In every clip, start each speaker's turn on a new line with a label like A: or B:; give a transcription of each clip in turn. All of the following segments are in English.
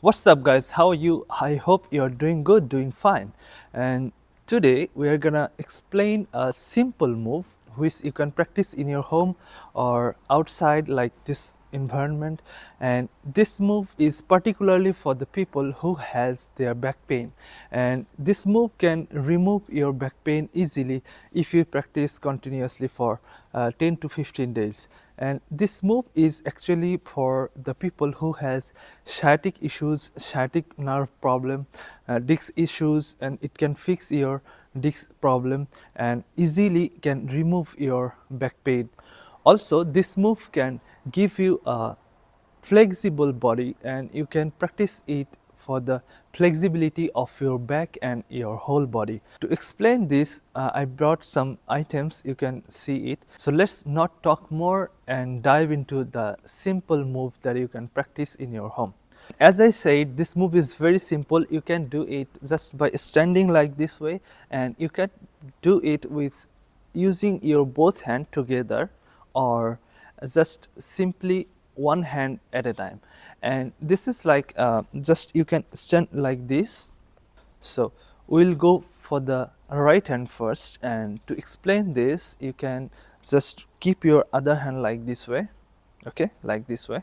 A: What's up guys, how are you? I hope you're doing good, doing fine. And today we are gonna explain a simple move which you can practice in your home or outside like this environment. And this move is particularly for the people who has their back pain, and this move can remove your back pain easily if you practice continuously for 10 to 15 days. And this move is actually for the people who has sciatic issues, sciatic nerve problem, disc issues, and it can fix your disc problem and easily can remove your back pain. Also, this move can give you a flexible body, and you can practice it for the flexibility of your back and your whole body. To explain this, I brought some items, you can see it. So let's not talk more and dive into the simple move that you can practice in your home. As I said, this move is very simple. You can do it just by standing like this way, and you can do it with using your both hand together or just simply one hand at a time. And this is like just you can stand like this. So we'll go for the right hand first, and to explain this you can just keep your other hand like this way, okay, like this way.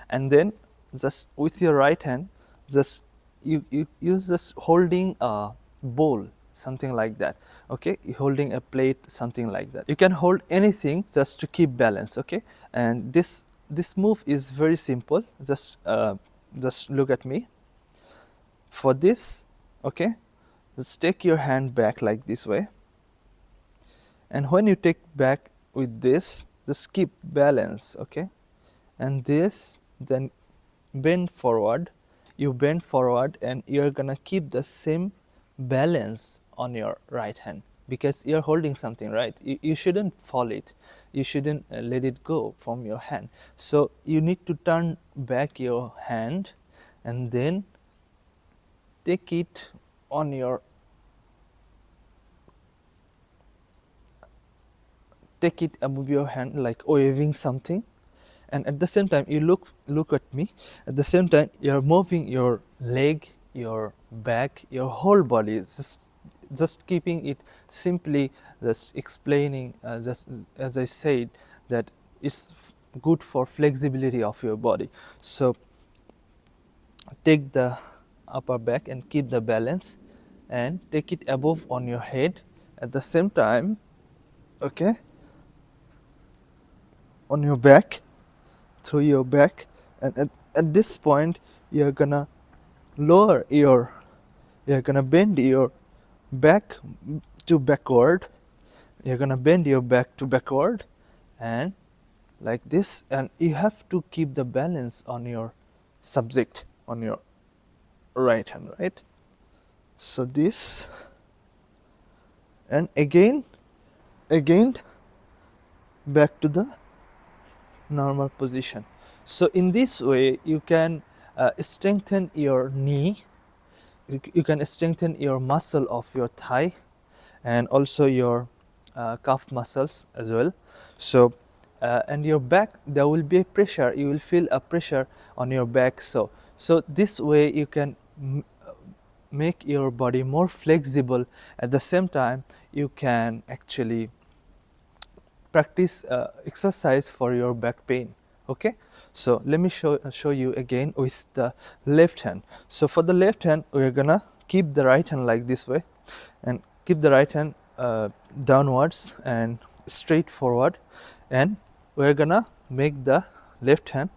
A: And then just with your right hand, just you just holding a bowl, something like that, okay, you holding a plate, something like that. You can hold anything just to keep balance, okay. And this move is very simple. Just look at me for this, okay. Just take your hand back like this way, and when you take back with this, just keep balance, okay. And this, then bend forward, you bend forward, and you're gonna keep the same balance on your right hand because you're holding something, right? You shouldn't fall it, you shouldn't let it go from your hand. So you need to turn back your hand and then take it on your, take it above your hand like waving something. And at the same time you look at me. At the same time you're moving your leg, your back, your whole body. It's just keeping it simply, just explaining, just as I said, that it's good for flexibility of your body. So take the upper back and keep the balance and take it above on your head. At the same time, okay, on your back, through your back. And at this point you're gonna lower your, you're gonna bend your back to backward, you're gonna bend your back to backward and like this, and you have to keep the balance on your subject, on your right hand, right. So this, and again back to the normal position. So in this way you can strengthen your knee, you can strengthen your muscle of your thigh and also your calf muscles as well. So and your back, there will be a pressure, you will feel a pressure on your back. So this way you can make your body more flexible. At the same time you can actually practice exercise for your back pain, okay. So let me show you again with the left hand. So for the left hand we're gonna keep the right hand like this way and keep the right hand downwards and straight forward, and we're gonna make the left hand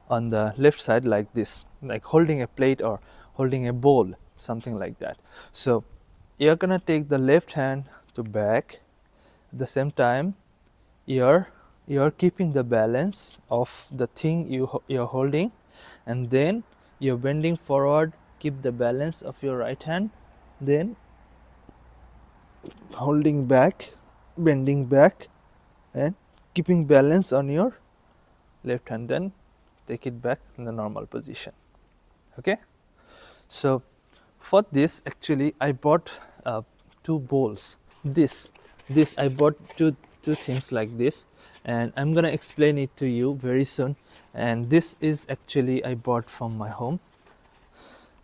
A: on the left side like this, like holding a plate or holding a bowl, something like that. So you're gonna take the left hand to back. At the same time you're keeping the balance of the thing you're holding, and then you're bending forward, keep the balance of your right hand, then holding back, bending back and keeping balance on your left hand, then take it back in the normal position, okay. So for this actually I bought two bowls. This I bought two things like this, and I'm gonna explain it to you very soon. And this is actually I bought from my home.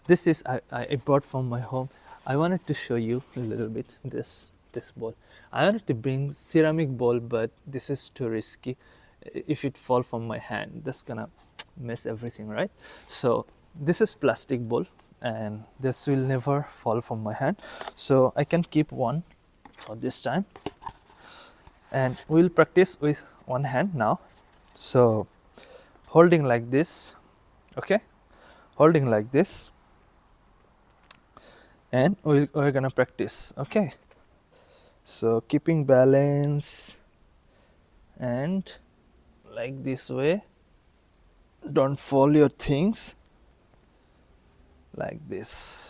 A: This is I brought from my home. I wanted to show you a little bit this bowl. I wanted to bring ceramic bowl, but this is too risky. If it fall from my hand, that's gonna mess everything, right? So this is plastic bowl, and this will never fall from my hand. So I can keep one for this time, and we'll practice with one hand now. So holding like this, okay, holding like this, and we're gonna practice, okay? So keeping balance and like this way, don't fall your things, like this,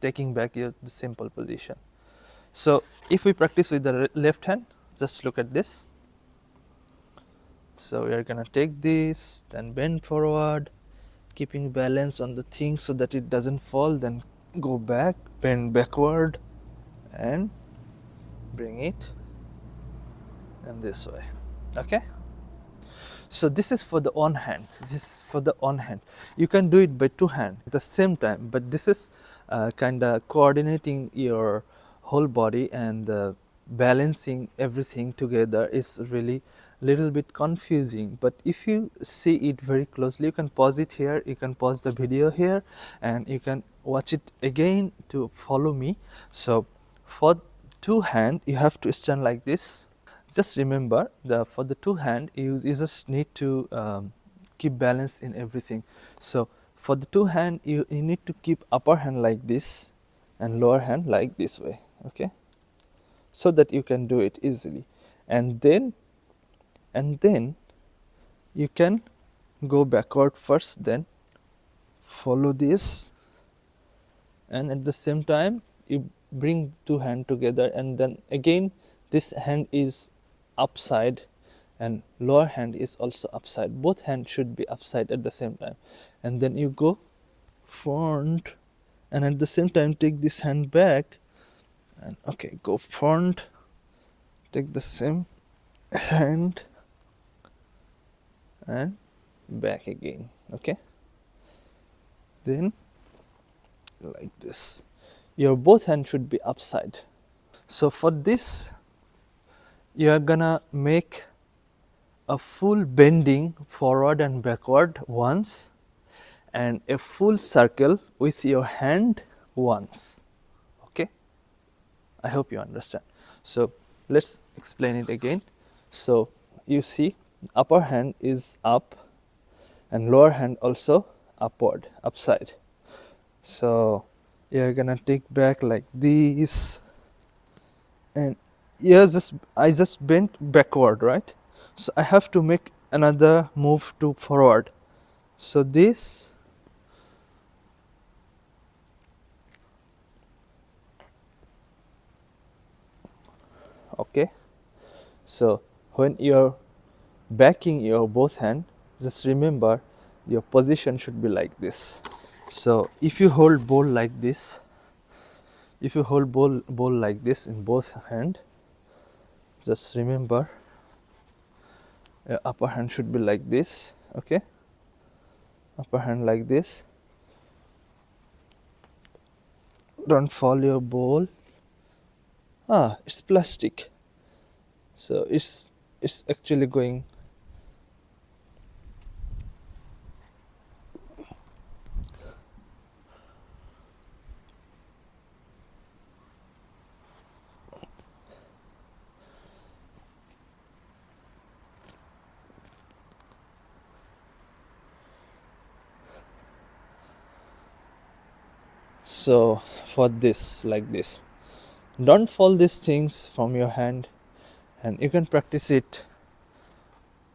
A: taking back the simple position. So if we practice with the left hand, just look at this. So we are gonna take this, then bend forward, keeping balance on the thing so that it doesn't fall, then go back, bend backward, and bring it in this way, okay? So this is for the on hand, this is for the on hand. You can do it by two hands at the same time, but this is kind of coordinating your whole body, and balancing everything together is really little bit confusing. But if you see it very closely, you can pause it here, you can pause the video here, and you can watch it again to follow me. So for two hand, you have to stand like this. Just remember, for the two hand, you just need to keep balance in everything. So for the two hand, you need to keep upper hand like this and lower hand like this way, okay, so that you can do it easily. And then you can go backward first, then follow this, and at the same time you bring two hand together, and then again this hand is upside and lower hand is also upside. Both hands should be upside at the same time, and then you go front, and at the same time take this hand back, and okay, go front, take the same hand and back again, okay, then like this. Your both hands should be upside. So for this, you are gonna make a full bending forward and backward once, and a full circle with your hand once, okay? I hope you understand. So let's explain it again. So you see, upper hand is up and lower hand also upward, upside. So you're gonna take back like this, and I just bent backward, right? So I have to make another move to forward. So this, okay. So when you're backing your both hand, just remember your position should be like this. So if you hold bowl like this, if you hold bowl like this in both hand, just remember your upper hand should be like this, okay? Upper hand like this. Don't fall your bowl. It's plastic, so it's actually going. So for this, like this, don't fall these things from your hand, and you can practice it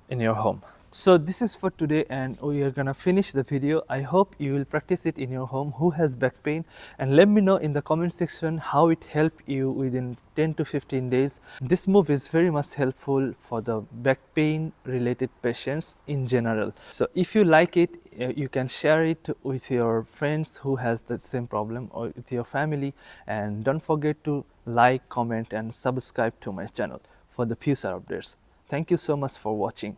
A: in your home. So this is for today, and we are gonna finish the video. I hope you will practice it in your home who has back pain, and let me know in the comment section how it helped you within 10 to 15 days. This move is very much helpful for the back pain related patients in general. So if you like it, you can share it with your friends who has the same problem, or with your family, and don't forget to like, comment and subscribe to my channel for the future updates. Thank you so much for watching.